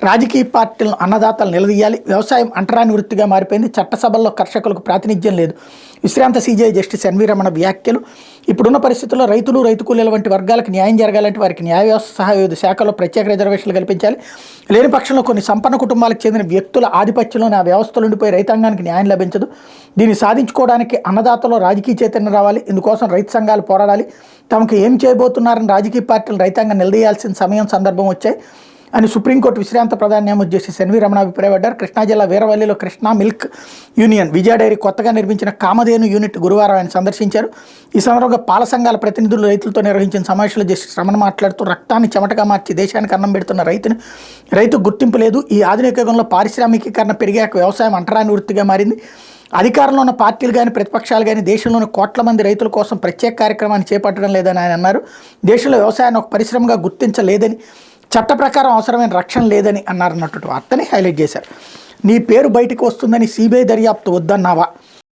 రాజకీయ పార్టీలను అన్నదాతలు నిలదీయాలి. వ్యవసాయం అంటరాని వృత్తిగా మారిపోయింది. చట్టసభల్లో కర్షకులకు ప్రాతినిధ్యం లేదు. విశ్రాంత సీజీఐ జస్టిస్ ఎన్వి రమణ వ్యాఖ్యలు. ఇప్పుడున్న పరిస్థితుల్లో రైతులు, రైతు కూలీల వంటి వర్గాలకు న్యాయం జరగాలంటే వారికి న్యాయ వ్యవస్థ సహా వివిధ శాఖల్లో ప్రత్యేక రిజర్వేషన్లు కల్పించాలి. లేని పక్షంలో కొన్ని సంపన్న కుటుంబాలకు చెందిన వ్యక్తుల ఆధిపత్యంలోని ఆ వ్యవస్థలు ఉండిపోయి రైతాంగానికి న్యాయం లభించదు. దీన్ని సాధించుకోవడానికి అన్నదాతలో రాజకీయ చైతన్యం రావాలి. ఇందుకోసం రైతు సంఘాలు పోరాడాలి. తమకు ఏం చేయబోతున్నారని రాజకీయ పార్టీలు రైతాంగం నిలదీయాల్సిన సమయం, సందర్భం వచ్చాయి అని సుప్రీంకోర్టు విశ్రాంత ప్రధాన న్యాయమూర్తి జస్టిస్ ఎన్వి రమణ అభిప్రాయపడ్డారు. కృష్ణా జిల్లా వీరవల్లిలో కృష్ణా మిల్క్ యూనియన్, విజయ డైరీ కొత్తగా నిర్మించిన కామధేను యూనిట్ గురువారం ఆయన సందర్శించారు. ఈ సందర్భంగా పాల సంఘాల ప్రతినిధులు రైతులతో నిర్వహించిన సమావేశంలో జస్టిస్ రమణ మాట్లాడుతూ రక్తాన్ని చెమటగా మార్చి దేశానికి అన్నం పెడుతున్న రైతు గుర్తింపు లేదు. ఈ ఆధునిక యుగంలో పారిశ్రామికీకరణ పెరిగాక వ్యవసాయం అంటరాని వృత్తిగా మారింది. అధికారంలో ఉన్న పార్టీలు కానీ ప్రతిపక్షాలు కానీ దేశంలోని కోట్ల మంది రైతుల కోసం ప్రత్యేక కార్యక్రమాన్ని చేపట్టడం లేదని ఆయన అన్నారు. దేశంలో వ్యవసాయాన్ని ఒక పరిశ్రమగా గుర్తించలేదని, చట్ట ప్రకారం అవసరమైన రక్షణ లేదని అన్నారన్నటువంటి వార్తని హైలైట్ చేశారు. నీ పేరు బయటకు వస్తుందని సిబిఐ దర్యాప్తు వద్దన్నావా?